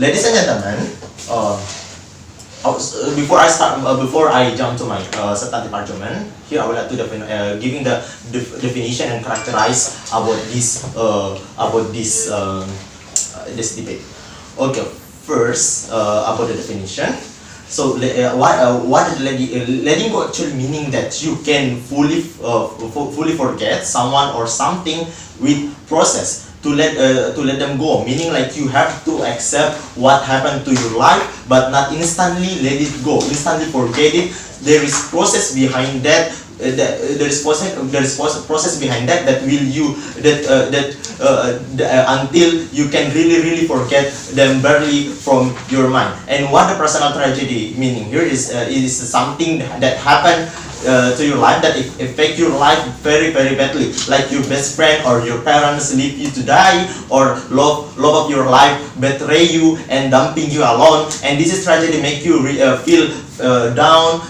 ladies and gentlemen, before I jump to my substantive argument, here I would like to giving the definition and characterize about this debate. Okay, first about the definition. So what is letting go actually meaning that you can fully forget someone or something with process. To let them go, meaning like you have to accept what happened to your life, but not instantly let it go, instantly forget it. There is process behind that. There is process behind that will you until you can really forget them barely from your mind. And what the personal tragedy meaning here is something that happened to your life that affect your life very badly, like your best friend or your parents leave you to die, or love of your life betray you and dumping you alone. And this is tragedy make you feel down,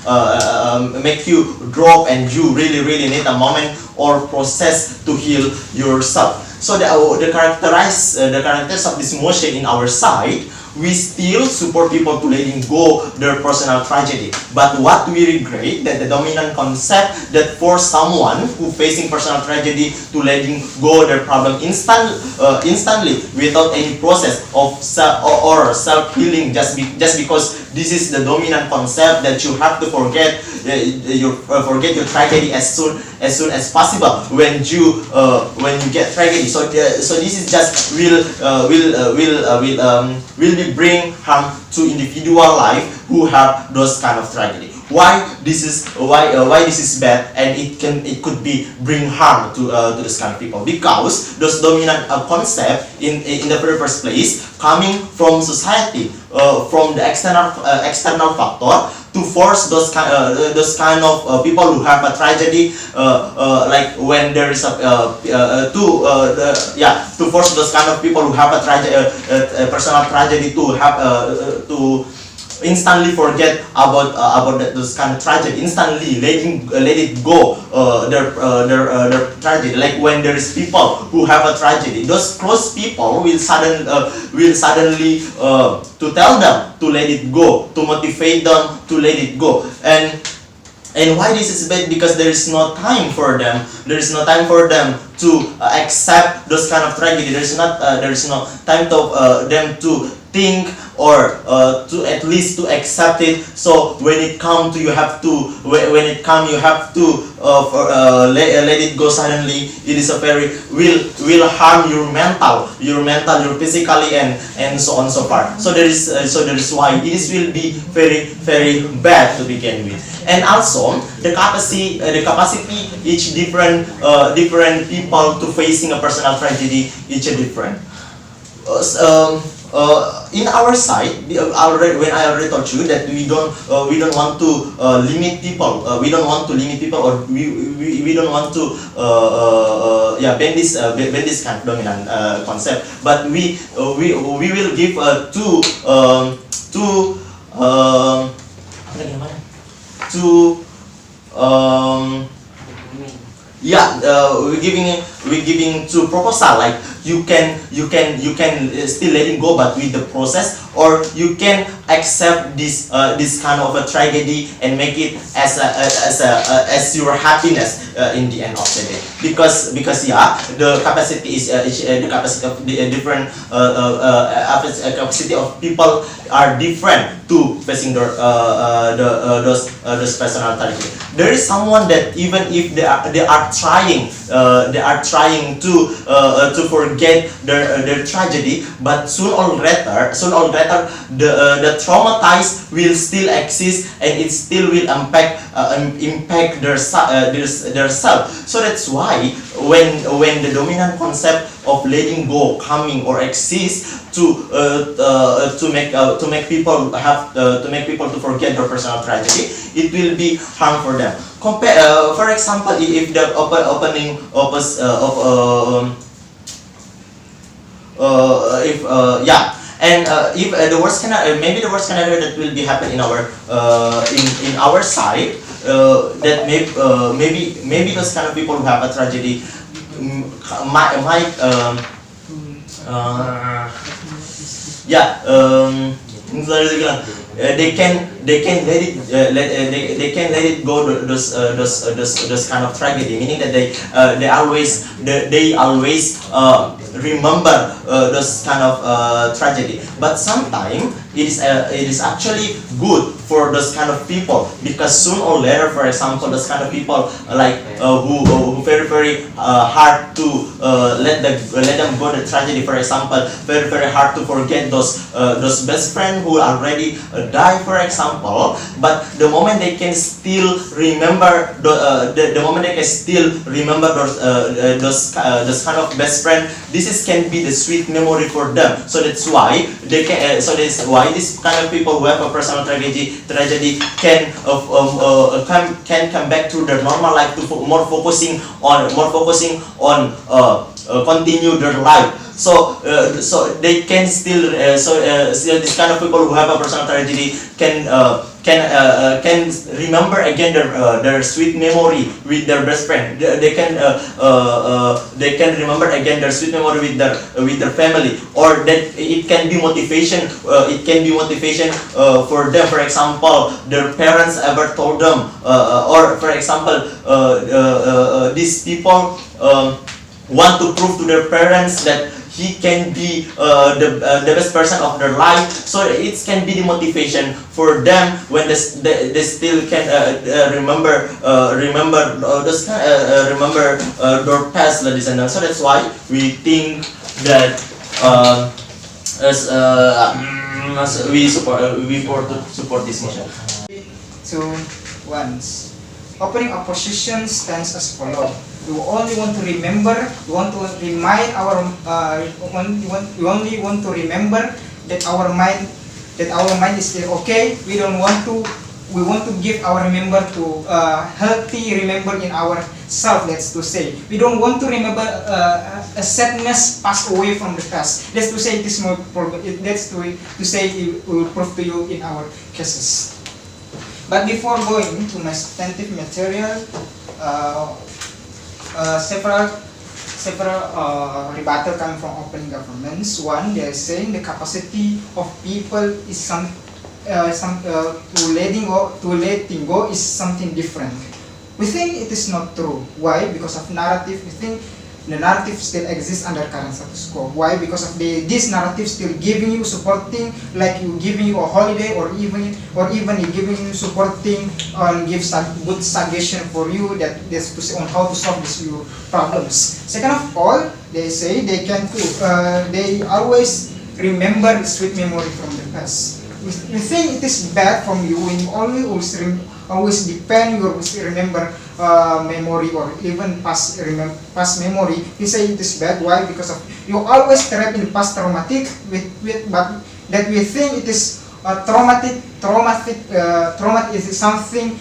make you drop, and you really need a moment or process to heal yourself. So the characters of this motion in our side, we still support people to letting go their personal tragedy. But what we regret that the dominant concept that force someone who facing personal tragedy to letting go their problem instantly without any process of self-healing, just because this is the dominant concept that you have to forget your tragedy as soon as possible when you get tragedy. So this is just will bring harm to individual life who have those kind of tragedy. Why this is bad, and it could be bring harm to this kind of people, because those dominant concept in the very first place coming from society, from the external factor, to force those kind of people who have a tragedy, like when there is to force those kind of people who have a personal tragedy to have to instantly forget about those kind of tragedy, instantly let it go their tragedy. Like when there is people who have a tragedy, those close people will suddenly to tell them to let it go, to motivate them to let it go. And why this is bad? Because there is no time for them. There is no time for them to accept those kind of tragedy. There is no time to them to think or to at least to accept it. So when it come to you have to let it go suddenly. It is a very will harm your mental, your physically, and so on so far. So there is why this will be very bad to begin with. And also the capacity each different people to facing a personal tragedy, each different. In our side, when I already told you that we don't want to limit people. We don't want to limit people, or we don't want to bend this kind of dominant concept. But we will give we're giving two proposal, like you can still letting go but with the process, or you can accept this kind of a tragedy and make it as your happiness in the end of the day, because the capacity is the capacity of the different capacity of people are different to facing those personal tragedy. There is someone that even if they are trying to forget their tragedy, but soon or later the traumatized will still exist, and it still will impact their self. So that's why when the dominant concept of letting go coming or exists to make people to forget their personal tragedy, it will be harm for them. For example, if the if the worst maybe the worst scenario that will be happen in our side, that maybe those kind of people who have a tragedy yeah, they can let it they can let it go those kind of tragedy, meaning that they always remember those kind of tragedy. But sometimes it is actually good for those kind of people, because soon or later, for example, those kind of people who very hard to let them go the tragedy. For example, very hard to forget those best friend who already die, for example. But the moment they can still remember the moment they can still remember those kind of best friend, can be the sweet memory for them. So that's why they can. So that's why this kind of people who have a personal tragedy can come back to their normal life, to more focusing on continue their life. So they can still still this kind of people who have a personal tragedy can remember again their sweet memory with their best friend. They can remember again their sweet memory with their family, or that it can be motivation. It can be motivation for them. For example, their parents ever told them, or for example, these people want to prove to their parents that he can be the best person of their life. So it can be the motivation for them when they still can remember their past, ladies and gentlemen. So that's why we think that we support this mission. 2, 1. Opening a position stands as follows. We only want to remember, we want to remind our, we only want to remember that our mind is still okay. We want to give our remember to healthy remember in ourselves. That's to say, we don't want to remember a sadness pass away from the past. That's to say, it is more problem. That's to say it will prove to you in our cases. But before going to my substantive material, several rebuttal coming from open governments. One, they are saying the capacity of people is to letting go is something different. We think it is not true. Why? Because of narrative. We think the narrative still exists under current status quo. Why? Because of this narrative still giving you supporting, like giving you a holiday, or even giving you supporting give some good suggestion for you that to say on how to solve these your problems. Second of all, they say they they always remember sweet memory from the past. We think it is bad from you when you always depend your remember memory or even past memory. We say it is bad. Why? Because of you always trapped in past traumatic but that we think it is traumatic is something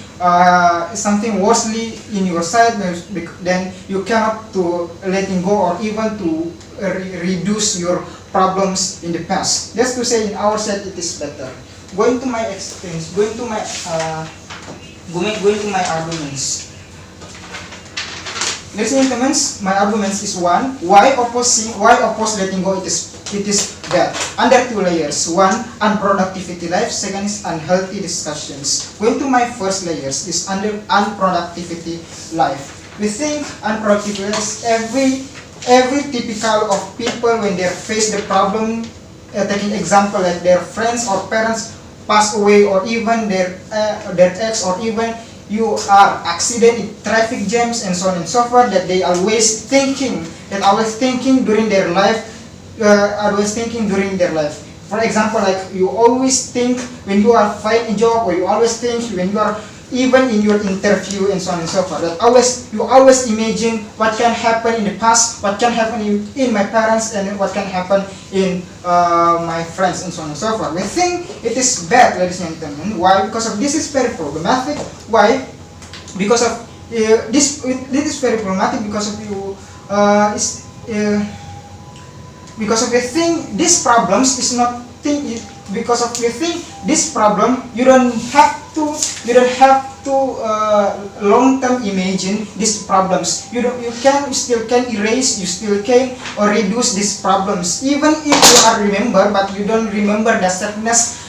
worsely in your side. Then you cannot to letting go or even to reduce your problems in the past. That's to say in our side it is better. Going to my experience, going to my arguments. Ladies and gentlemen, my arguments is one, why oppose letting go it is bad. Under 2 layers. One, unproductivity life. Second is unhealthy discussions. Going to my first layers is under unproductivity life. We think unproductivity is every typical of people when they face the problem, taking example like their friends or parents pass away, or even their ex, or even you are accident in traffic jams and so on and so forth, that they always thinking during their life. For example, like you always think when you are finding a job, or you always think when you are even in your interview and so on and so forth, that you always imagine what can happen in the past, what can happen in my parents, and what can happen in my friends and so on and so forth. We think it is bad, ladies and gentlemen. Why? Because of this is very problematic. Why? Because of this is very problematic because of you because of the thing, these problems is not you think this problem, you don't have to long-term imagine these problems. You still can erase, you still can reduce these problems. Even if you are remember, but you don't remember the sadness,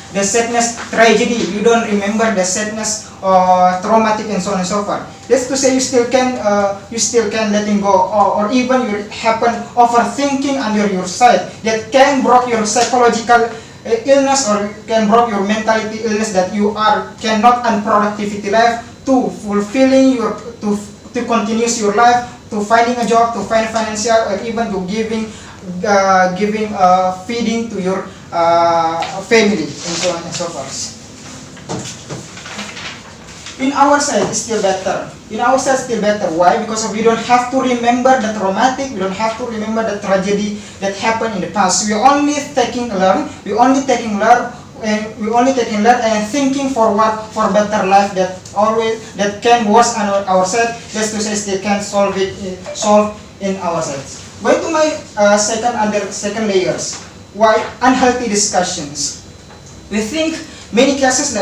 tragedy. You don't remember the sadness, traumatic, and so on and so forth. That's to say, you still can letting go, or even you happen overthinking under your side that can break your psychological illness, or can break your mentality illness, that you cannot unproductivity life to fulfilling your to continues your life, to finding a job, to find financial, or even to giving feeding to your family, and so on and so forth. In our side, it's still better. Why? Because we don't have to remember the traumatic, we don't have to remember the tragedy that happened in the past. We only taking learn and thinking forward for better life that can worse on our side. That's to say, still can solve in our sides. Going to my second layers. Why? Unhealthy discussions. We think many cases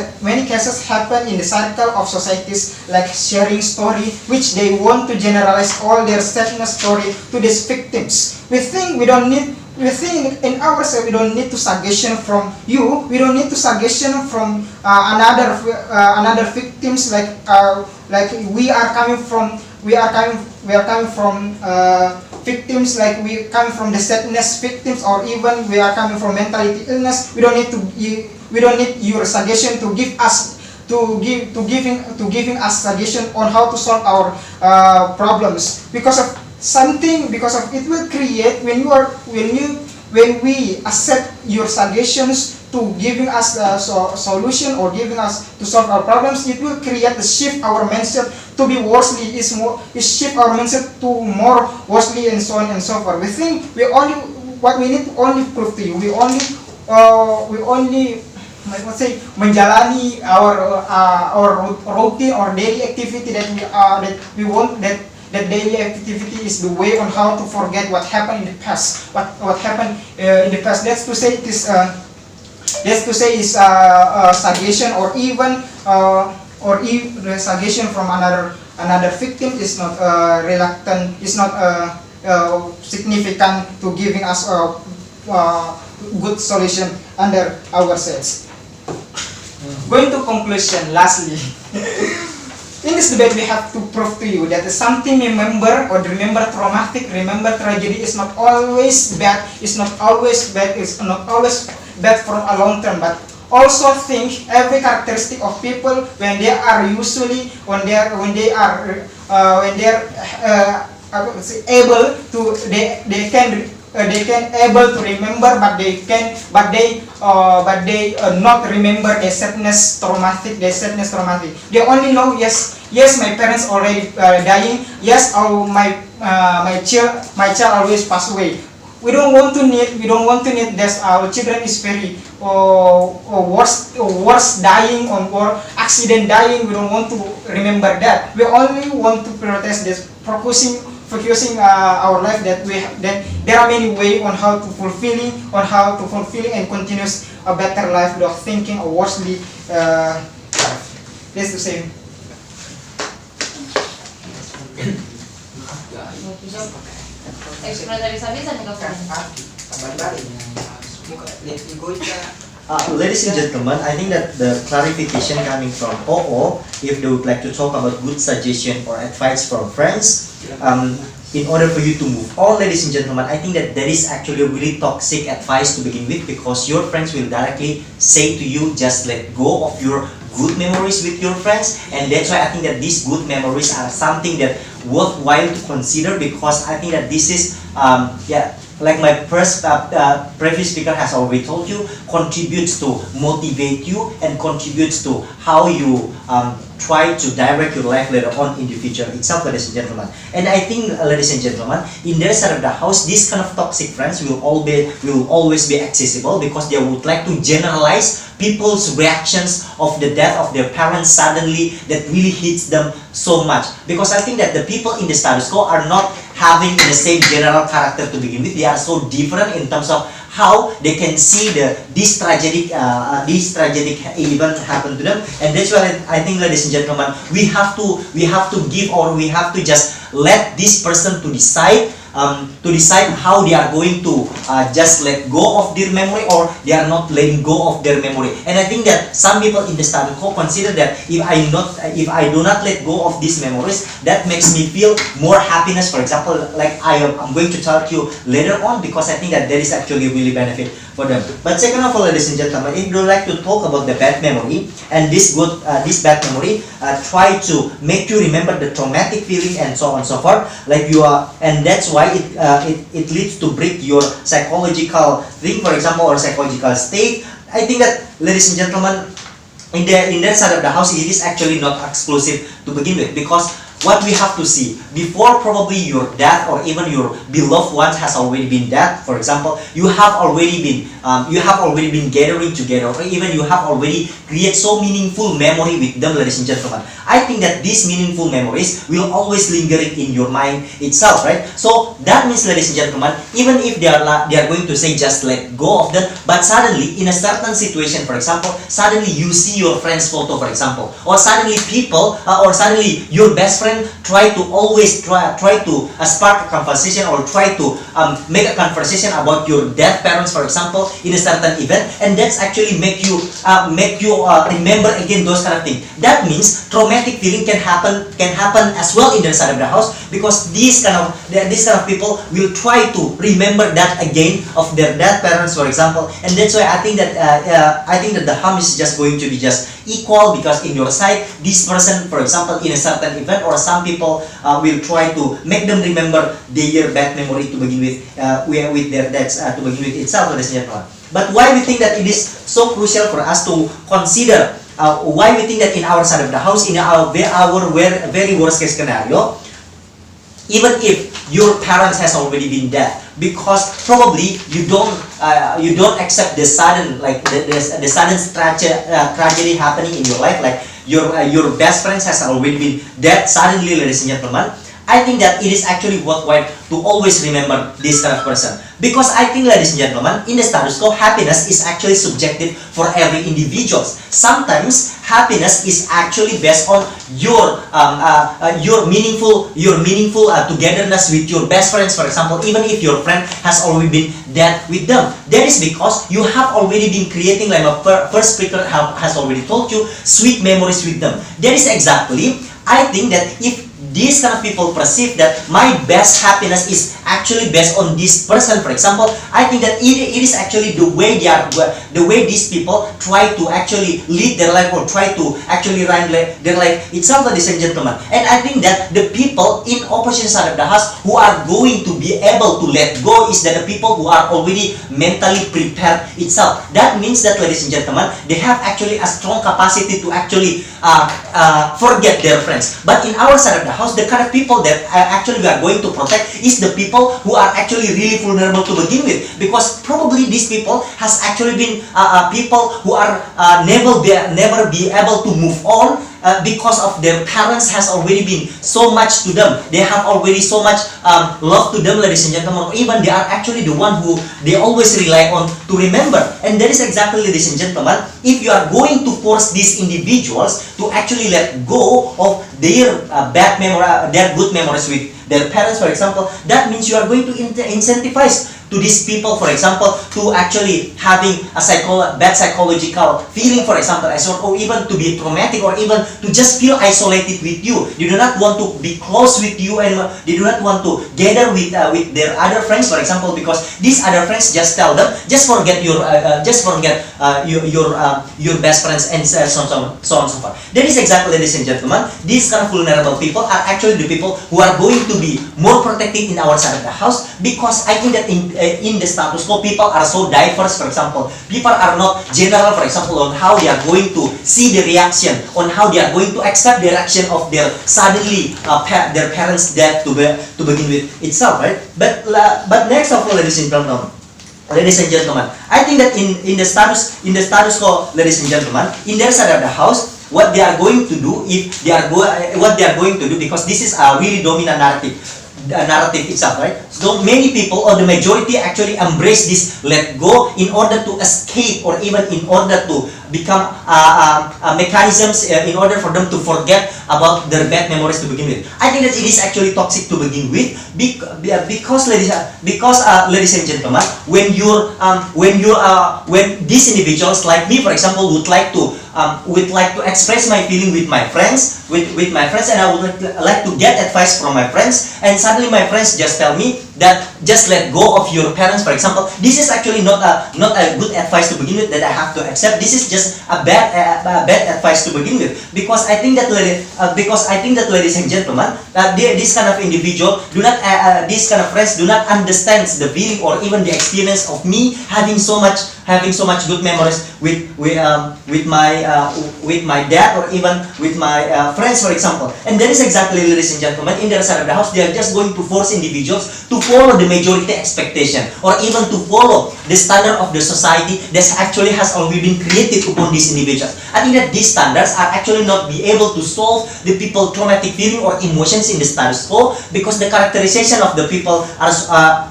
happen in the circle of societies, like sharing story, which they want to generalize all their sadness story to these victims. We think in ourselves we don't need to suggestion from you. We don't need to suggestion from another victims, like we are coming from victims, like we coming from the sadness victims, or even we are coming from mentality illness. We don't need your suggestion to giving us suggestion on how to solve our problems, because of it will create, when we accept your suggestions to giving us a solution, or giving us to solve our problems, it will create the shift our mindset to be worsely, shift our mindset to more worsely, and so on and so forth. We think what we need to only prove to you, we only menjalani our routine or daily activity that we want, that daily activity is the way on how to forget what happened in the past. What happened in the past. That's to say, it is suggestion, or even the suggestion from another victim is not reluctant, is not significant to giving us a good solution under ourselves. Going to conclusion, lastly. In this debate, we have to prove to you that something remember traumatic, remember tragedy is not always bad. It's not always bad for a long term. But also think every characteristic of people when they are able to, they can able to remember, but they not remember the sadness traumatic. They only know, yes, my parents already dying. Yes, my child always pass away. We don't want to need that our children is very worse dying, or accident dying. We don't want to remember that. We only want to prioritize this, focusing our life, that there are many ways on how to fulfilling and continuous a better life without thinking or worsely life. That's the same. Ladies and gentlemen, I think that the clarification coming from OO, if they would like to talk about good suggestion or advice from friends, in order for you to move on, ladies and gentlemen, I think that is actually a really toxic advice to begin with, because your friends will directly say to you, just let go of your good memories with your friends. And that's why I think that these good memories are something that worthwhile to consider, because I think that this is like my first previous speaker has already told you, contributes to motivate you and contributes to how you try to direct your life later on in the future itself, ladies and gentlemen. And I think, ladies and gentlemen, in their side of the house, these kind of toxic friends will always be accessible, because they would like to generalize people's reactions of the death of their parents suddenly, that really hits them so much. Because I think that the people in the status quo are not having the same general character to begin with. They are so different in terms of how they can see this tragic event happen to them. And that's why I think, ladies and gentlemen, we have to give, or we have to just let this person to decide how they are going to just let go of their memory, or they are not letting go of their memory. And I think that some people in the status quo consider that if I do not let go of these memories, that makes me feel more happiness. For example, like I'm going to tell you later on, because I think that there is actually really benefit for them. But second of all, ladies and gentlemen, if you like to talk about the bad memory and this bad memory, try to make you remember the traumatic feeling and so on and so forth. Like you are, and that's why it leads to break your psychological thing, for example, or psychological state. I think that, ladies and gentlemen, in that side of the house, it is actually not exclusive to begin with, because what we have to see, before probably your dad or even your beloved ones has already been dead, for example, you have already been gathering together, or even you have already create so meaningful memory with them, ladies and gentlemen. I think that these meaningful memories will always lingering in your mind itself, right? So that means, ladies and gentlemen, even if they are going to say just let go of them, but suddenly in a certain situation, for example, suddenly you see your friend's photo, for example, or suddenly people or suddenly your best friend try to spark a conversation, or try to make a conversation about your dead parents, for example, in a certain event, and that's actually make you remember again those kind of things. That means traumatic feeling can happen as well in the side of the house, because these kind of people will try to remember that again of their dead parents, for example. And that's why I think that the harm is just going to be just equal, because in your side, this person, for example, in a certain event, or some people will try to make them remember their bad memory to begin with their dads to begin with itself, ladies and gentlemen. But why we think that it is so crucial for us to consider, why we think that in our side of the house, in our very worst case scenario, even if your parents has already been dead, because probably you don't accept the sudden, like the sudden tragedy happening in your life, like your best friends has already been dead suddenly, ladies and gentlemen. I think that it is actually worthwhile to always remember this kind of person, because I think, ladies and gentlemen, in the status quo, happiness is actually subjective for every individual. Sometimes happiness is actually based on your meaningful togetherness with your best friends, for example, even if your friend has already been dead with them. That is because you have already been creating, like my first speaker has already told you, sweet memories with them. That is exactly, I think that if these kind of people perceive that my best happiness is actually based on this person, for example, I think that it is actually the way these people try to actually lead their life, or try to actually run their life itself, ladies and gentlemen. And I think that the people in opposite side of the house who are going to be able to let go is that the people who are already mentally prepared itself. That means that, ladies and gentlemen, they have actually a strong capacity to actually forget their friends. But in our side of the house, the kind of people that actually we are going to protect is the people who are actually really vulnerable to begin with, because probably these people has actually been people who are never be able to move on, because of their parents has already been so much to them. They have already so much love to them, ladies and gentlemen. Even they are actually the one who they always rely on to remember. And that is exactly, ladies and gentlemen, if you are going to force these individuals to actually let go of their bad memory, their good memories with their parents, for example, that means you are going to incentivize to these people, for example, to actually having a bad psychological feeling, for example, or even to be traumatic, or even to just feel isolated with you. They do not want to be close with you, and they do not want to gather with their other friends, for example, because these other friends just tell them, just forget your best friends, and so on and so forth. That is exactly, ladies and gentlemen, these kind of vulnerable people are actually the people who are going to be more protected in our side of the house, because I think that in the status quo, people are so diverse, for example. People are not general, for example, on how they are going to see the reaction, on how they are going to accept the reaction of their suddenly their parents' death to begin with itself, right? But next of all, ladies and gentlemen, I think that in the status quo, ladies and gentlemen, in their side of the house, what they are going to do, because this is a really dominant narrative, narrative itself, right? So many people or the majority actually embrace this let go in order to escape or even in order to become mechanisms in order for them to forget about their bad memories to begin with. I think that it is actually toxic to begin with because ladies and gentlemen, when these individuals like me, for example, would like to express my feeling with my friends, and I would like to get advice from my friends, and suddenly my friends just tell me that just let go of your parents, for example. This is actually not a good advice to begin with that I have to accept. This is just a bad advice to begin with, because I think that ladies and gentlemen, this kind of individual these kind of friends do not understand the feeling or even the experience of me having so much good memories with my dad or even with my friends, for example. And that is exactly, ladies and gentlemen, in their side of the house, they are just going to force individuals to follow the majority expectation or even to follow the standard of the society that actually has already been created upon these individuals. I think that these standards are actually not be able to solve the people traumatic feeling or emotions in the status quo, because the characterization of the people are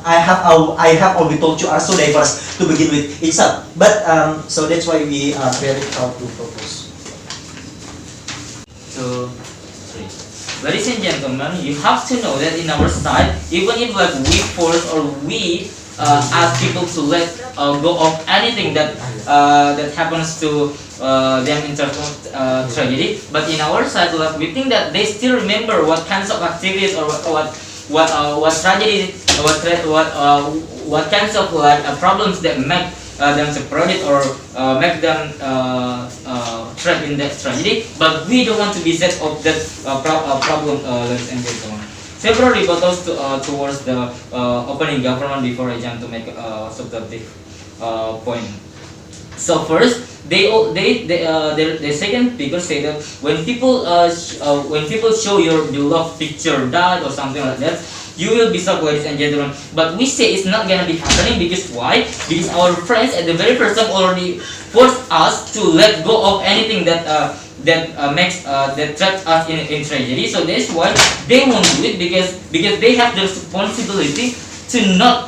I have already told you are so diverse to begin with itself. But so that's why we are very proud to propose. So, ladies and gentlemen, you have to know that in our side, even if like we force or we ask people to let go of anything that happens to them in terms of tragedy, but in our side, like, we think that they still remember what kinds of activities or what tragedy, what kinds of like problems that make them separated or make them trapped in that tragedy, but we don't want to be set of that problem, ladies and gentlemen. Several rebuttals towards the opening government before I jump to make a substantive point. So first, the second speaker say that when people show your beloved picture died or something like that, you will be shocked, ladies and gentlemen. But we say it's not gonna be happening because why? Because our friends at the very first time already forced us to let go of anything that traps us in tragedy. So that's why they won't do it, because they have the responsibility to not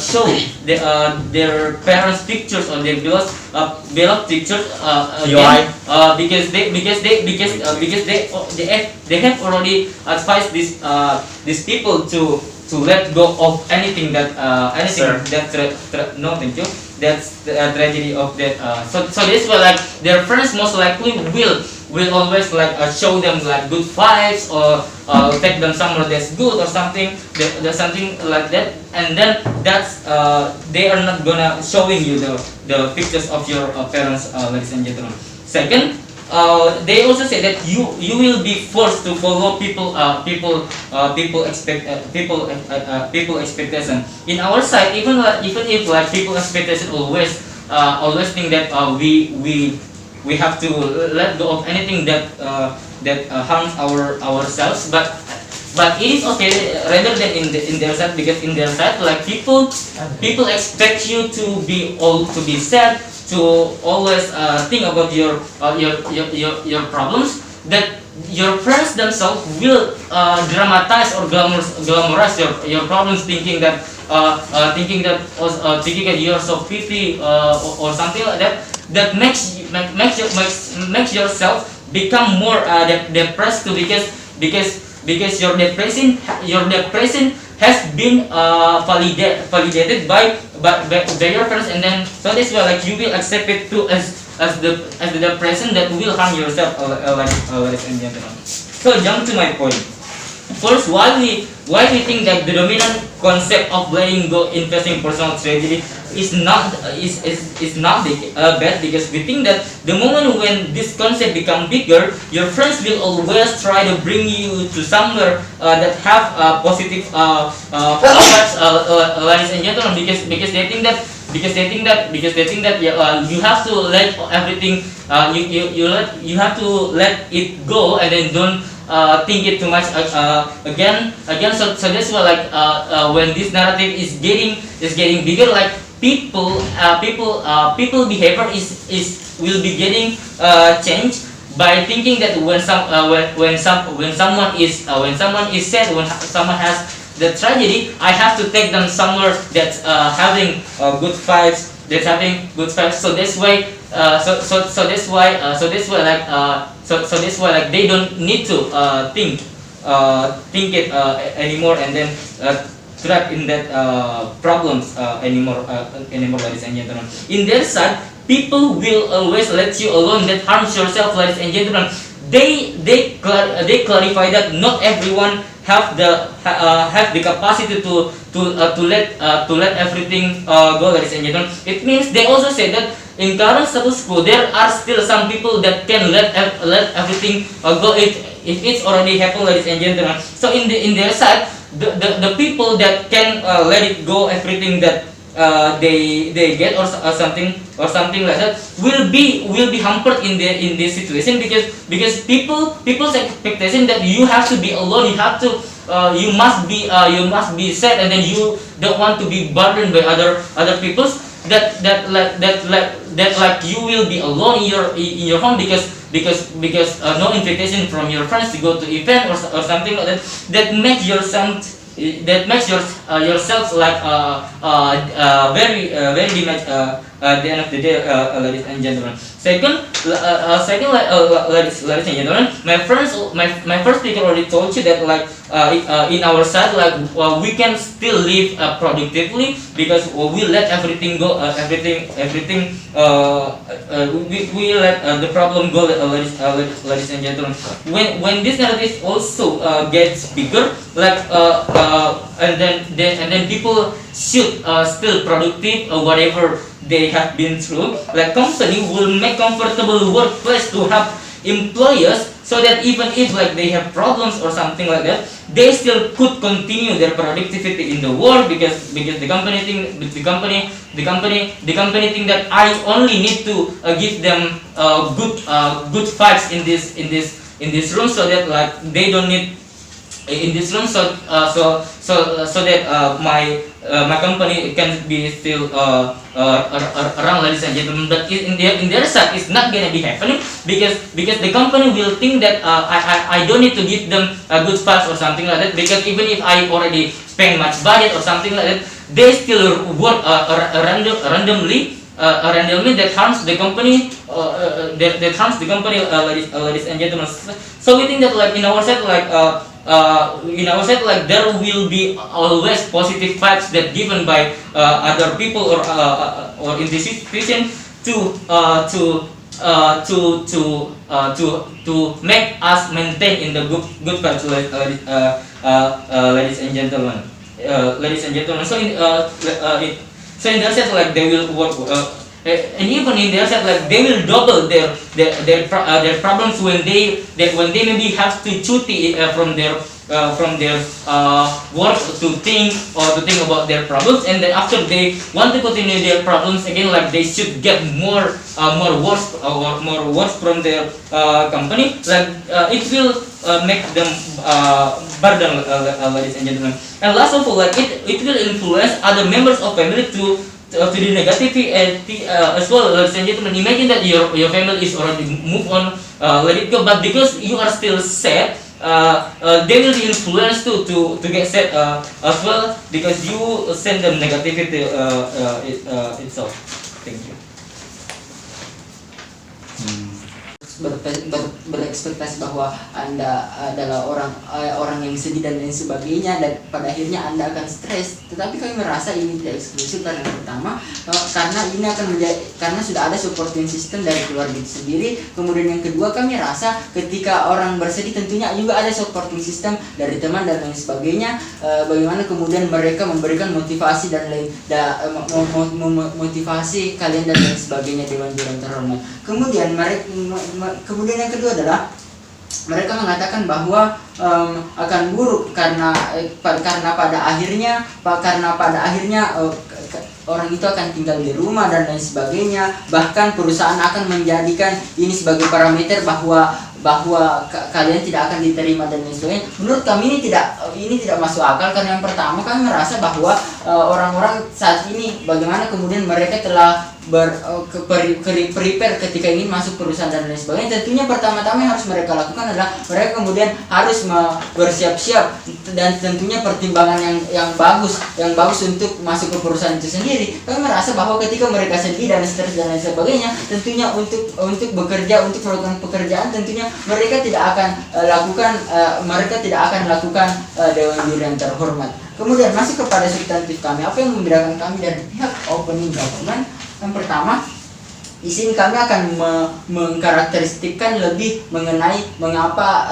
show their parents' pictures or their beloved pictures again, because they have already advised these people to let go of anything that no, thank you, that's the tragedy of that. So this way, like, their friends most likely will always like show them like good vibes or take them somewhere that's good or something like that, and then that's they are not gonna showing you the pictures of your parents, ladies and gentlemen. Second, they also say that you will be forced to follow people expectation. In our side, even if like people expectation always think that we have to let go of anything that harms ourselves, but it is okay rather than in their side, because in their side, like, people expect you to be sad, to always think about your problems, that your friends themselves will dramatize or glamorize your problems, thinking that you are so pity or something like that. That makes yourself become more depressed too, because your depression has been validated by your friends, and then so this way, like, you will accept it too as the depression that will harm yourself, ladies and gentlemen. So jump to my point. First, why we think that the dominant concept of letting go in facing personal tragedy is not bad, because we think that the moment when this concept become bigger, your friends will always try to bring you to somewhere that have positive vibes, ladies and gentlemen, because they think that you have to let everything you have to let it go, and then don't think it too much again. So that's why, like, when this narrative is getting bigger, like, people behavior will be getting changed by thinking that when someone is sad, when someone has the tragedy, I have to take them somewhere that's having good vibes, So that's why like they don't need to think it anymore, and then trapped in that problems anymore, ladies and gentlemen. In their side, people will always let you alone. That harms yourself, ladies and gentlemen. They clarify that not everyone have the capacity to let everything go, ladies and gentlemen. It means they also say that in current status quo, there are still some people that can let everything go if it's already happened, ladies and gentlemen. So in their side, the people that can let it go, everything that they get or something like that will be hampered in this situation, because people's expectation that you have to be alone, you must be sad, and then you don't want to be burdened by other people's that you will be alone in your home because no invitation from your friends to go to event or something like that, that makes yourself like very damaged at the end of the day, ladies and gentlemen. Second, ladies and gentlemen, my first speaker already told you that like in our side, like we can still live productively because we let everything go, we let the problem go, ladies and gentlemen. When this narrative also gets bigger, like and then people should still productive whatever they have been through. Like company will make comfortable workplace to help employers, so that even if like they have problems or something like that, they still could continue their productivity in the work, because the company think that I only need to give them good vibes in this room, so that like they don't need in this room, so that my company can be still around, ladies and gentlemen. But in their side, it's not gonna be happening, because the company will think that I don't need to give them a good vibes or something like that, because even if I already spend much budget or something like that, they still work randomly that harms the company, ladies and gentlemen. So we think that like in our side, like there will be always positive vibes that given by other people or in this situation to make us maintain in the good vibes, ladies and gentlemen. So in their sense, like they will work. And even in their side, like they will double their problems when they maybe have to cuti from their work to think about their problems, and then after they want to continue their problems again, like they should get more work from their company, like it will make them burden, ladies and gentlemen. And last of all, like it will influence other members of family to the negativity as well, ladies and gentlemen. Imagine that your family is already moved on, let it go, but because you are still sad, they will be influenced to get sad as well, because you send them negativity itself. Thank you. Berekspektasi bahwa Anda adalah orang yang sedih dan lain sebagainya, dan pada akhirnya Anda akan stres. Tetapi kami merasa ini tidak eksklusif, karena yang pertama karena ini akan karena sudah ada supporting system dari keluarga itu sendiri. Kemudian yang kedua, kami rasa ketika orang bersedih tentunya juga ada supporting system dari teman dan lain sebagainya. Bagaimana kemudian mereka memberikan motivasi dan lain motivasi kalian dan lain sebagainya, dewan-dewan terhormat. Kemudian yang kedua adalah mereka mengatakan bahwa akan buruk karena pada akhirnya orang itu akan tinggal di rumah dan lain sebagainya. Bahkan perusahaan akan menjadikan ini sebagai parameter bahwa kalian tidak akan diterima dan lain sebagainya. Menurut kami ini tidak masuk akal, karena yang pertama kami merasa bahwa orang-orang saat ini bagaimana kemudian mereka telah prepare ketika ingin masuk perusahaan dan lain sebagainya, tentunya pertama-tama yang harus mereka lakukan adalah mereka kemudian harus bersiap-siap dan tentunya pertimbangan yang bagus untuk masuk ke perusahaan itu sendiri. Kami merasa bahwa ketika mereka sedih dan stres dan lain sebagainya, tentunya untuk bekerja, untuk melakukan pekerjaan, tentunya mereka tidak akan lakukan dewan juri yang terhormat. Kemudian masuk kepada substantif kami, apa yang membedakan kami dari pihak opening government? Yang pertama, di sini kami akan mengkarakteristikkan lebih mengenai mengapa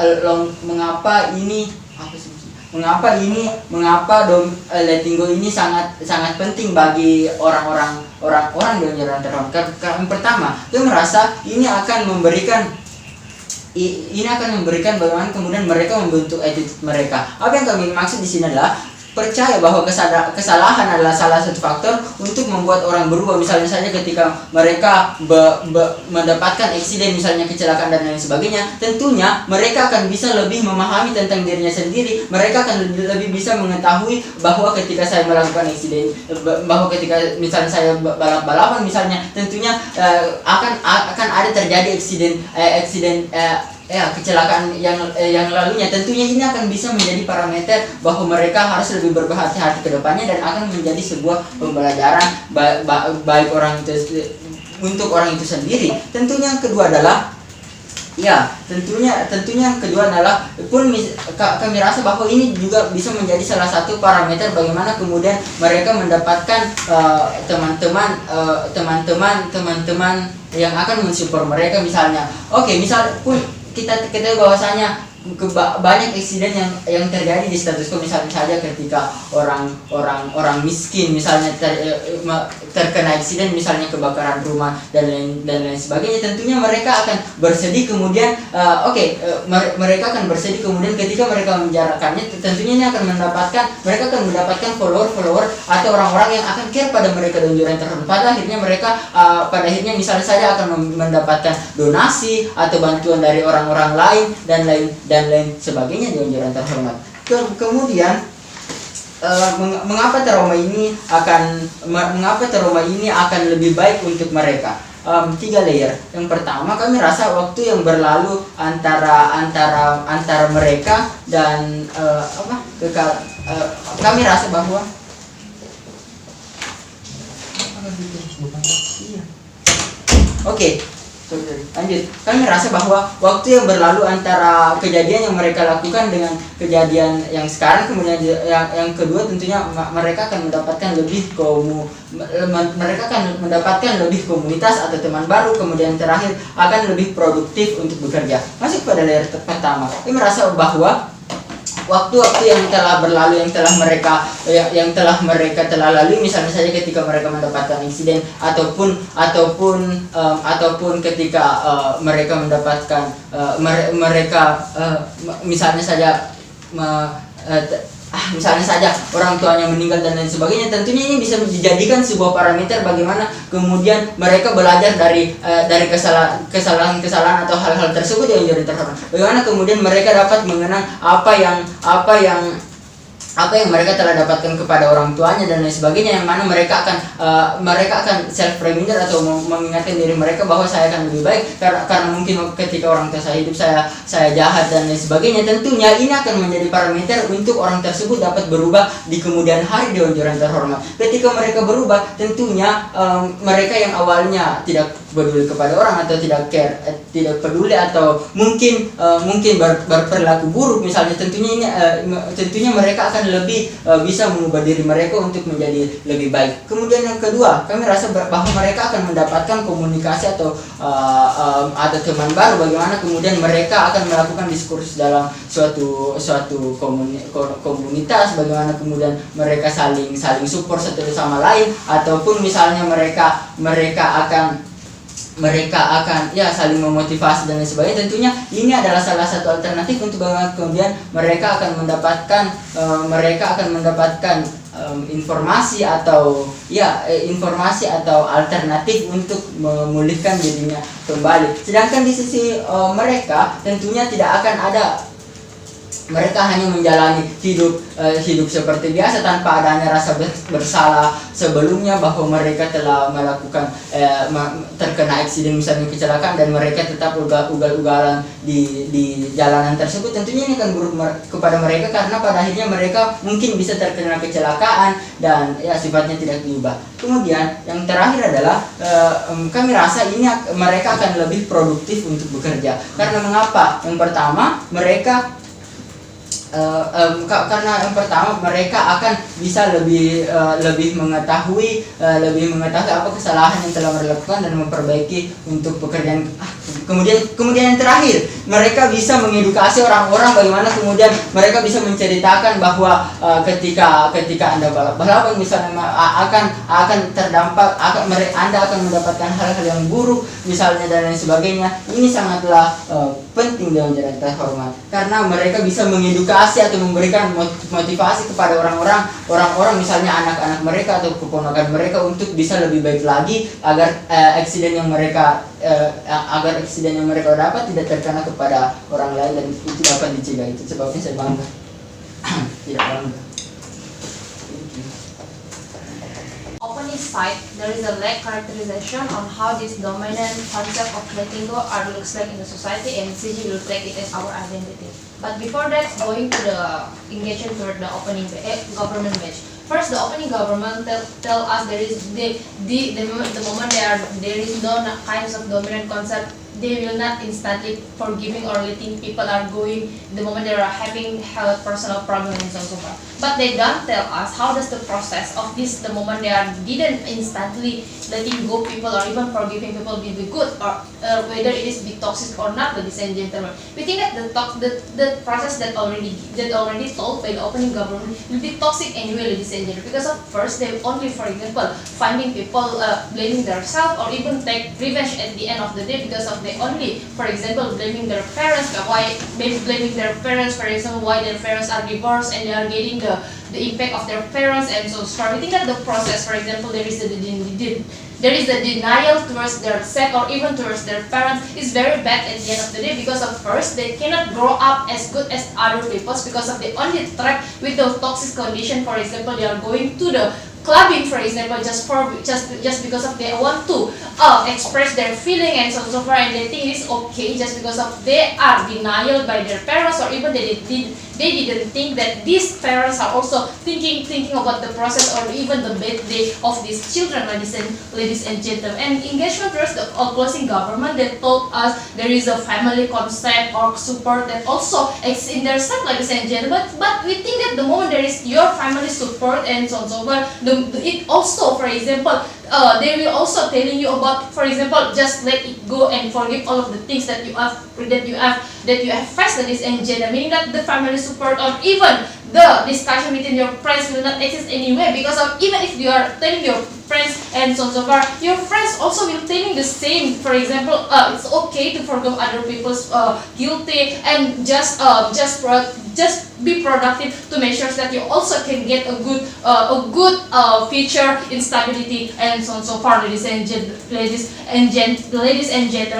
Lettinggo ini sangat penting bagi orang-orang dengan jalan terhormat. Yang pertama, dia merasa ini akan memberikan bagaimana kemudian mereka membentuk attitude mereka. Apa yang kami maksud di sini adalah percaya bahwa kesalahan adalah salah satu faktor untuk membuat orang berubah. Misalnya saja ketika mereka mendapatkan eksiden, misalnya kecelakaan dan lain sebagainya, tentunya mereka akan bisa lebih memahami tentang dirinya sendiri. Mereka akan lebih bisa mengetahui bahwa ketika saya melakukan eksiden, bahwa ketika misalnya saya balap-balapan misalnya, tentunya akan ada terjadi eksiden kecelakaan yang lalunya. Tentunya ini akan bisa menjadi parameter bahwa mereka harus lebih berhati-hati ke depannya dan akan menjadi sebuah pembelajaran baik untuk orang itu sendiri. Tentunya yang kedua adalah tentunya yang kedua adalah kami rasa bahwa ini juga bisa menjadi salah satu parameter bagaimana kemudian mereka mendapatkan teman-teman yang akan mensupport mereka. Misalnya misal pun kita bahwasanya banyak eksiden yang terjadi di status quo, misalnya saja ketika orang miskin misalnya terkena eksiden, misalnya kebakaran rumah dan lain sebagainya, tentunya mereka akan bersedih kemudian mereka akan bersedih kemudian ketika mereka menjarakannya, tentunya ini mereka akan mendapatkan follower atau orang-orang yang akan care pada mereka dan jalan terhormat. Pada akhirnya misalnya saja akan mendapatkan donasi atau bantuan dari orang-orang lain dan lain sebagainya di jalan terhormat. Kemudian mengapa trauma ini akan lebih baik untuk mereka? 3 layer. Yang pertama, kami rasa waktu yang berlalu antara mereka dan kami rasa bahwa lanjut. Kami merasa bahwa waktu yang berlalu antara kejadian yang mereka lakukan dengan kejadian yang sekarang, kemudian yang kedua tentunya mereka akan mendapatkan lebih komunitas atau teman baru, kemudian terakhir akan lebih produktif untuk bekerja. Masuk pada layer pertama, kami merasa bahwa waktu-waktu yang telah berlalu, yang telah mereka lalui, misalnya saja ketika mereka mendapatkan insiden ataupun ketika mereka mendapatkan misalnya saja orang tuanya meninggal dan lain sebagainya, tentunya ini bisa dijadikan sebuah parameter bagaimana kemudian mereka belajar dari kesalahan atau hal-hal tersebut yang jadi terhormat. Bagaimana kemudian mereka dapat mengenang apa yang mereka telah dapatkan kepada orang tuanya dan lain sebagainya, yang mana mereka akan self reminder atau mengingatkan diri mereka bahwa saya akan lebih baik karena mungkin ketika orang tua saya hidup saya jahat dan lain sebagainya. Tentunya ini akan menjadi parameter untuk orang tersebut dapat berubah di kemudian hari di jalan terhormat. Ketika mereka berubah, tentunya mereka yang awalnya tidak peduli kepada orang atau tidak peduli atau mungkin berperilaku buruk misalnya, tentunya mereka akan lebih bisa mengubah diri mereka untuk menjadi lebih baik. Kemudian yang kedua, kami rasa bahwa mereka akan mendapatkan komunikasi atau teman baru, bagaimana kemudian mereka akan melakukan diskursus dalam suatu komunitas, bagaimana kemudian mereka saling support satu sama lain, ataupun misalnya mereka akan saling memotivasi dan lain sebagainya. Tentunya ini adalah salah satu alternatif untuk bagaimana kemudian mereka akan mendapatkan informasi atau alternatif untuk memulihkan dirinya kembali. Sedangkan di sisi mereka tentunya tidak akan ada mereka hanya menjalani hidup seperti biasa tanpa adanya rasa bersalah sebelumnya bahwa mereka telah melakukan terkena eksiden misalnya kecelakaan dan mereka tetap ugal-ugalan di jalanan tersebut. Tentunya ini akan buruk kepada mereka karena pada akhirnya mereka mungkin bisa terkena kecelakaan dan ya sifatnya tidak diubah. Kemudian yang terakhir adalah kami rasa ini mereka akan lebih produktif untuk bekerja. Karena mengapa? Yang pertama mereka karena yang pertama mereka akan bisa lebih mengetahui apa kesalahan yang telah mereka lakukan dan memperbaiki untuk pekerjaan. Kemudian yang terakhir mereka bisa mengedukasi orang-orang bagaimana kemudian mereka bisa menceritakan bahwa ketika Anda balapan misalnya akan terdampak Anda akan mendapatkan hal-hal yang buruk misalnya dan lain sebagainya. Ini sangatlah penting dalam jalan terhormat karena mereka bisa mengedukasi atau memberikan motivasi kepada orang-orang misalnya anak-anak mereka atau keponakan mereka untuk bisa lebih baik lagi agar eksiden yang mereka dapat tidak terkena kepada orang lain dan itu dapat dicegah. Itu sebabnya saya bangga. Tidak bangga. Opening side, there is a lack characterization on how this dominant concept of letting go looks like in the society, and CG will take it as our identity. But before that, going to the engagement toward the opening government batch. First, the opening government tell us there is the moment there is no kinds of dominant concept, they will not instantly forgiving or letting people are going the moment they are having health personal problems and so on so forth. But they don't tell us how does the process of this the moment they are didn't instantly letting go people or even forgiving people will be good or whether it is be toxic or not, ladies and gentlemen. We think that the process that already told by the opening government will be toxic anyway, ladies and gentlemen, because of first they only, for example, finding people blaming themselves or even take revenge at the end of the day because of they only, for example, blaming their parents, blaming their parents, for example, why their parents are divorced and they are getting the impact of their parents and so on. We think that the process, for example, there is the denial towards their sex or even towards their parents is very bad at the end of the day because of first they cannot grow up as good as other people because of they only trapped with those toxic condition. For example, they are going to the clubbing, for example, just because of they want to express their feeling and so forth, and they think it's okay just because of they are denial by their parents or even they didn't think that these parents are also thinking about the process or even the birthday of these children, ladies and gentlemen. And engagement towards the closing government, they told us there is a family concept or support that also exists in their side, ladies and gentlemen. But we think that the moment there is your family support and so on so forth, it also, for example, they will also telling you about, for example, just let it go and forgive all of the things that you have faced, ladies and gentlemen, meaning that the family support or even the discussion between your friends will not exist anyway because of even if you are telling your friends and so on so far, your friends also will telling the same. For example, it's okay to forgive other people's guilty and just be productive to make sure that you also can get a good future in stability and so on so far, ladies and gentlemen.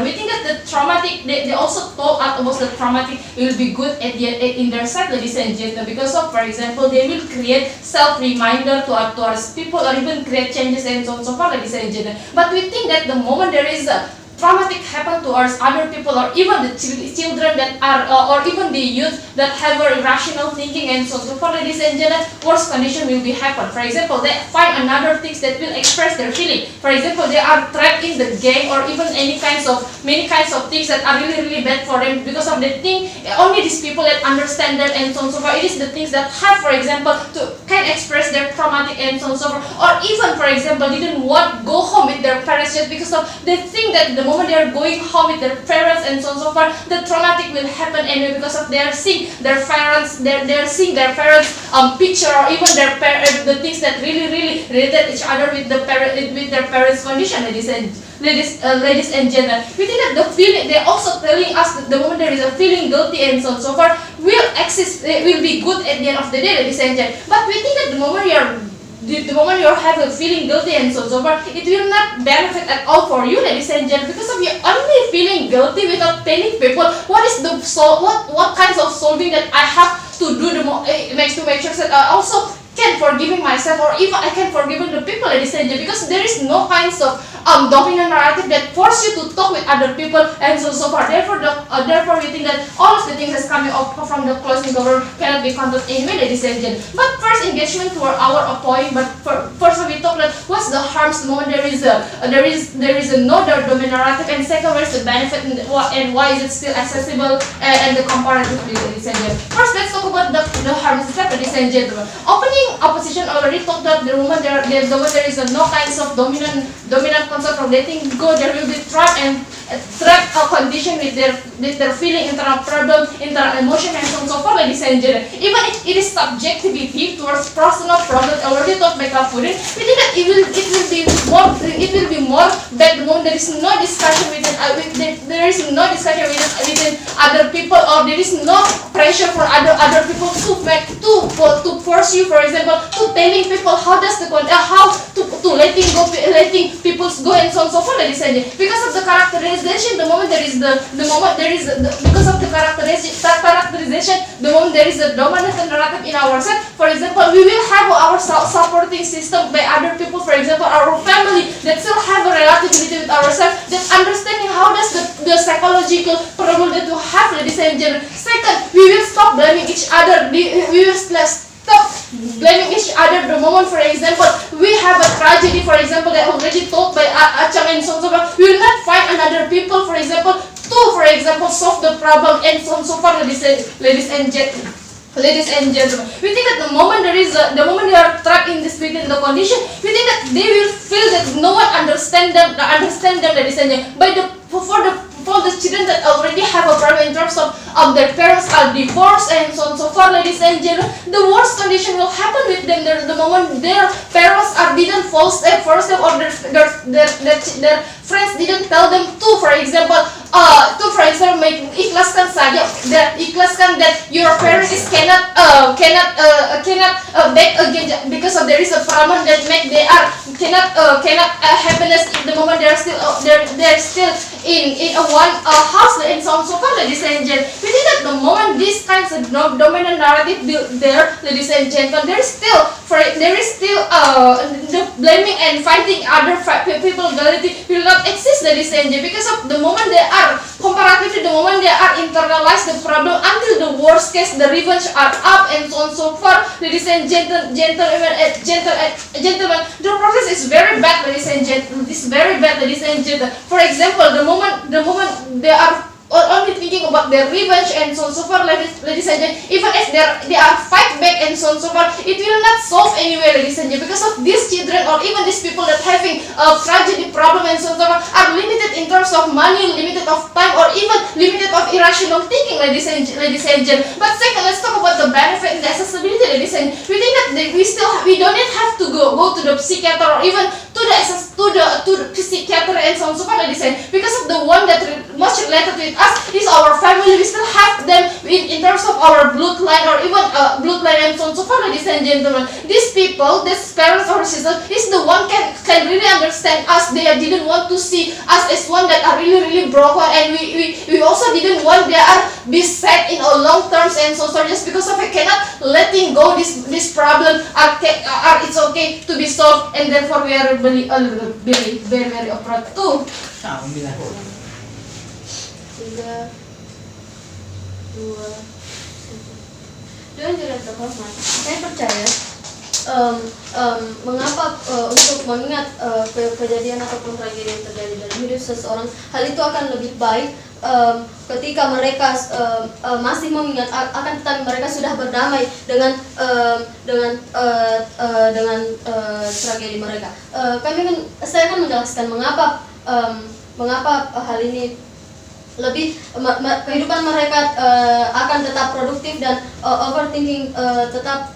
We think that the traumatic they also told us about the traumatic will be good at in their side, ladies and gentlemen, because of, for example, they will create self-reminder towards people or even create changes and so on so far, ladies and gentlemen. But we think that the moment there is a traumatic happen towards other people or even the children that are or even the youth that have a irrational thinking and so far, ladies and gentlemen, worse condition will be happen. For example, they find another things that will express their feeling. For example, they are trapped in the gang or even many kinds of things that are really bad for them because of the thing only these people that understand them and so far. It is the things that have, for example, to can express their traumatic and so far, or even, for example, didn't want go home with their parents just because of they think that the moment they are going home with their parents and so far, the traumatic will happen anyway because of they are seeing their parents, they're seeing their parents picture or even their the things that really related each other with their parents' condition, ladies and gentlemen. We think that the feeling they also telling us that the moment there is a feeling guilty and so far will exist, will be good at the end of the day, ladies and gentlemen. But we think that the moment the moment you have a feeling guilty and so forth, it will not benefit at all for you, ladies and gentlemen, because of you only feeling guilty without telling people what is the what kinds of solving that I have to do makes to make sure that I also can forgiving myself, or even I can forgiving the people, ladies and gentlemen, because there is no kinds of dominant narrative that force you to talk with other people and so far. Therefore, we think that all of the things that's coming up from the closing government cannot be controlled anyway, ladies and gentlemen. But first, engagement toward our point. But first, we talk that what's the harms the moment there is a no dominant narrative, and second, where's the benefit and why is it still accessible and the comparative, ladies and gentlemen. First, let's talk about the harms itself, ladies and gentlemen. Opening opposition already talked that the moment there is no kinds of dominant concept of letting go, there will be trap condition with their feeling, internal problem, internal emotion, and so on so forth, ladies and gentlemen. Even if it is subjectivity towards personal problem already taught by Kafurin, we think that it will be more bad the moment there is no discussion within other people, or there is no pressure for other people to force you, for example, to telling people how does the how to letting people go and so on so forth, ladies and gentlemen. Because of the characterization, the moment there is because of the characterization, the moment there is a dominant narrative in ourselves, for example, we will have our supporting system by other people, for example, our family that still have a relativity with ourselves, that understanding how does the psychological problem that we have, ladies and gentlemen. Second, we will stop blaming each other. We will stop blaming each other the moment, for example, we have a tragedy, for example, that already told by Achang and so on so forth. We will not find another people, for example, to, for example, solve the problem and so on so forth, ladies and gentlemen. We think that the moment they are trapped in this within the condition, we think that they will feel that no one understand them, ladies and gentlemen. For the children that already have a problem in terms of their parents are divorced and so on so forth, ladies and gentlemen, the worst condition will happen with them the moment their parents didn't first step, or their friends didn't tell them to, for example, ikhlaskan saja, that your parents cannot back again because of there is a problem that make they are cannot happiness in the moment they're still in a one house and so on so forth, ladies and gentlemen. We think that the moment these kinds of dominant narrative built there, ladies and gentlemen, there is still the blaming and fighting other people guilty will not exist, ladies and gentlemen, because of the moment they are comparatively, the moment they are internalized the problem until the worst case, the revenge are up and so on so forth, ladies and gentlemen, the process is very bad, ladies and gentlemen. It's very bad, ladies and gentlemen. For example, the moment they are only thinking about their revenge and so on so forth, ladies and gentlemen, even if they are fight back and so on so forth, it will not solve anywhere, ladies and gentlemen, because of these children or even these people that having a tragedy problem and so on so forth are limited in terms of money, limited of time, or even limited of irrational thinking, ladies and gentlemen. But second, let's talk about the benefit and the accessibility, ladies and gentlemen. We think that we don't have to go to the psychiater or even to the psychiater and so on so forth, ladies and gentlemen, because of the one that much related with us is our family. We still have them in terms of our bloodline or even bloodline and so on so forth, ladies and gentlemen. These people, these parents or sisters, is the one can really understand us. They didn't want to see us as one that are really broken, and we also didn't want they are be set in a long terms and so just because of it cannot letting go this problem it's okay to be solved, and therefore we are very approach to. 3, 2, 1. Dengan tidak terhormat, saya percaya mengapa untuk mengingat kejadian ataupun tragedi yang terjadi dalam hidup seseorang, hal itu akan lebih baik ketika mereka masih mengingat, akan tetapi mereka sudah berdamai dengan tragedi mereka. Saya akan menjelaskan mengapa hal ini lebih kehidupan mereka akan tetap produktif dan overthinking tetap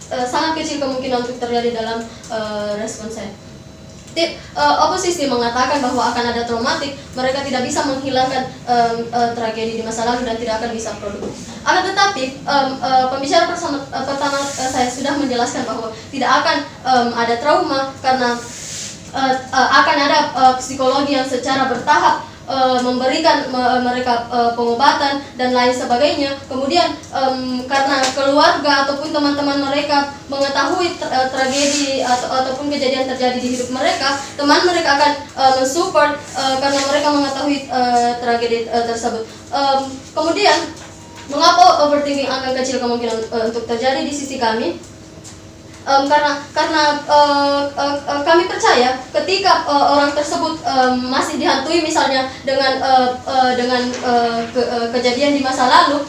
sangat kecil kemungkinan untuk terjadi dalam respon saya. oposisi mengatakan bahwa akan ada traumatik, mereka tidak bisa menghilangkan tragedi di masa lalu dan tidak akan bisa produktif. Akan tetapi pembicara pertama saya sudah menjelaskan bahwa tidak akan ada trauma karena akan ada psikologi yang secara bertahap memberikan mereka pengobatan dan lain sebagainya. Kemudian karena keluarga ataupun teman-teman mereka mengetahui tragedi ataupun kejadian terjadi di hidup mereka, teman mereka akan mensupport karena mereka mengetahui tragedi tersebut. Kemudian mengapa overthinking akan kecil kemungkinan untuk terjadi di sisi kami? Karena kami percaya ketika orang tersebut masih dihantui misalnya dengan kejadian di masa lalu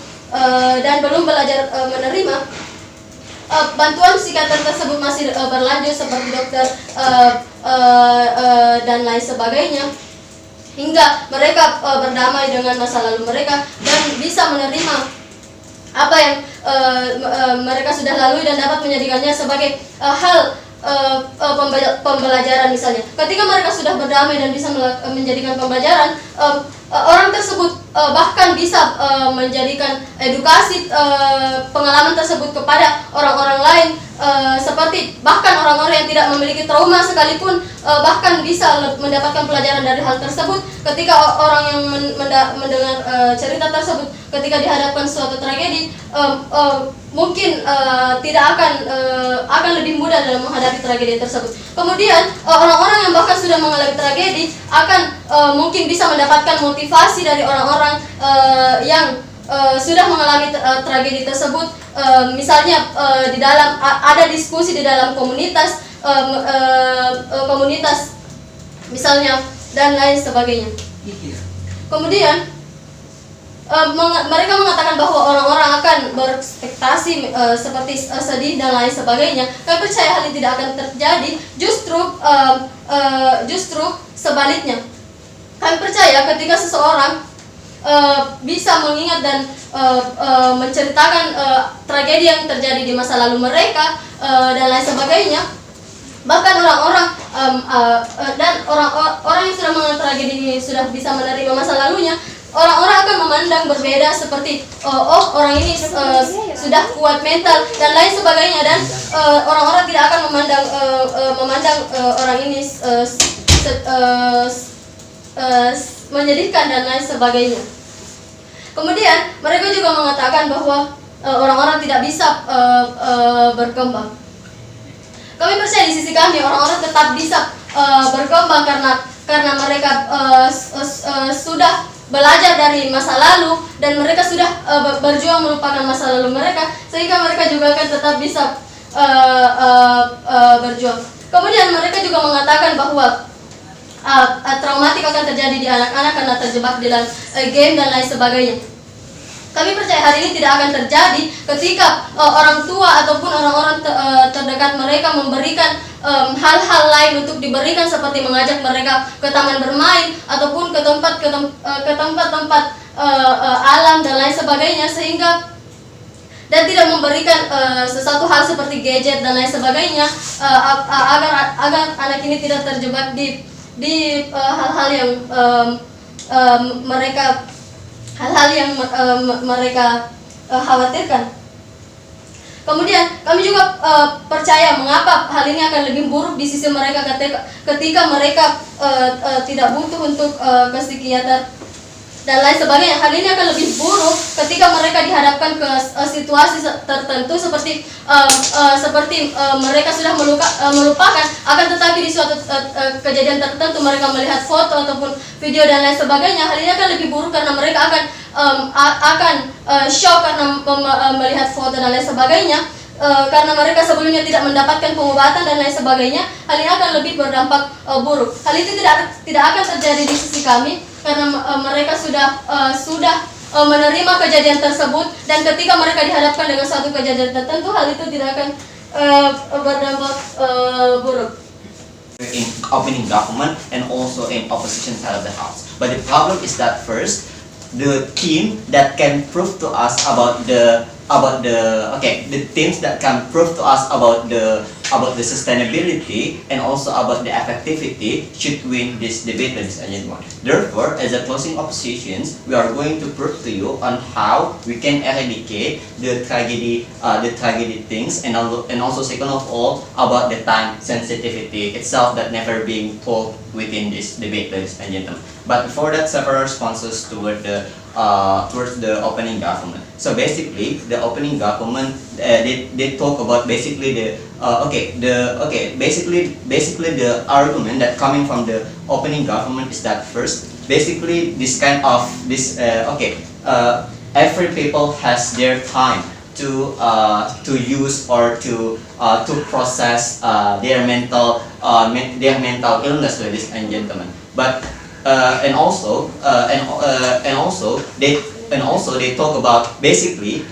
dan belum belajar menerima, bantuan psikiater tersebut masih berlanjut seperti dokter dan lain sebagainya, hingga mereka berdamai dengan masa lalu mereka dan bisa menerima apa yang mereka sudah lalui dan dapat menjadikannya sebagai hal pembelajaran misalnya. Ketika mereka sudah berdamai dan bisa menjadikan pembelajaran, orang tersebut bahkan bisa menjadikan edukasi pengalaman tersebut kepada orang-orang lain, seperti bahkan orang-orang yang tidak memiliki trauma sekalipun bahkan bisa mendapatkan pelajaran dari hal tersebut. Ketika orang yang mendengar cerita tersebut, ketika dihadapkan suatu tragedi, mungkin tidak akan lebih mudah dalam menghadapi tragedi tersebut. Kemudian orang-orang yang bahkan sudah mengalami tragedi akan mungkin bisa mendapatkan motivasi dari orang-orang yang sudah mengalami tragedi tersebut. Misalnya di dalam ada diskusi di dalam komunitas misalnya dan lain sebagainya. Kemudian mereka mengatakan bahwa orang-orang akan berekspektasi seperti sedih dan lain sebagainya. Kami percaya hal ini tidak akan terjadi, justru sebaliknya. Kami percaya ketika seseorang bisa mengingat dan menceritakan tragedi yang terjadi di masa lalu mereka dan lain sebagainya, bahkan orang-orang dan orang yang sudah mengalami tragedi ini sudah bisa menerima masa lalunya, orang-orang akan memandang berbeda seperti orang ini sudah kuat mental dan lain sebagainya, dan orang-orang tidak akan memandang orang ini menyedihkan dan lain sebagainya. Kemudian mereka juga mengatakan bahwa orang-orang tidak bisa berkembang. Kami percaya di sisi kami orang-orang tetap bisa berkembang karena mereka sudah belajar dari masa lalu dan mereka sudah berjuang melupakan masa lalu mereka, sehingga mereka juga akan tetap bisa berjuang. Kemudian mereka juga mengatakan bahwa traumatik akan terjadi di anak-anak karena terjebak di dalam game dan lain sebagainya. Kami percaya hari ini tidak akan terjadi ketika orang tua ataupun orang-orang terdekat mereka memberikan hal-hal lain untuk diberikan, seperti mengajak mereka ke taman bermain ataupun ke tempat-tempat alam dan lain sebagainya, sehingga dan tidak memberikan sesuatu hal seperti gadget dan lain sebagainya agar anak ini tidak terjebak di hal-hal yang mereka khawatirkan. Kemudian kami juga percaya mengapa hal ini akan lebih buruk di sisi mereka ketika mereka tidak butuh untuk ke psikiater dan lain sebagainya. Hal ini akan lebih buruk ketika mereka dihadapkan ke situasi tertentu seperti mereka sudah melupakan, akan tetapi di suatu kejadian tertentu mereka melihat foto ataupun video dan lain sebagainya. Hal ini akan lebih buruk karena mereka akan shock karena melihat foto dan lain sebagainya, karena mereka sebelumnya tidak mendapatkan pengobatan dan lain sebagainya. Hal ini akan lebih berdampak buruk. Hal itu tidak akan terjadi di sisi kami karena mereka sudah menerima kejadian tersebut, dan ketika mereka dihadapkan dengan suatu kejadian tertentu, hal itu tidak akan berdampak buruk. In opening government and also in opposition side of the house, but the problem is that first the team that can prove to us about the things that can prove to us about the about the sustainability and also about the effectivity should win this debate, ladies and gentlemen. Therefore, as a closing oppositions, we are going to prove to you on how we can eradicate the tragedy things, and also second of all about the time sensitivity itself that never being told within this debate, ladies and gentlemen. But before that, several responses towards the opening government. So basically, the opening government they talk about basically basically the argument that coming from the opening government is that first, basically this kind of every people has their time to use or to process their mental illness, ladies and gentlemen. But and also they talk about basically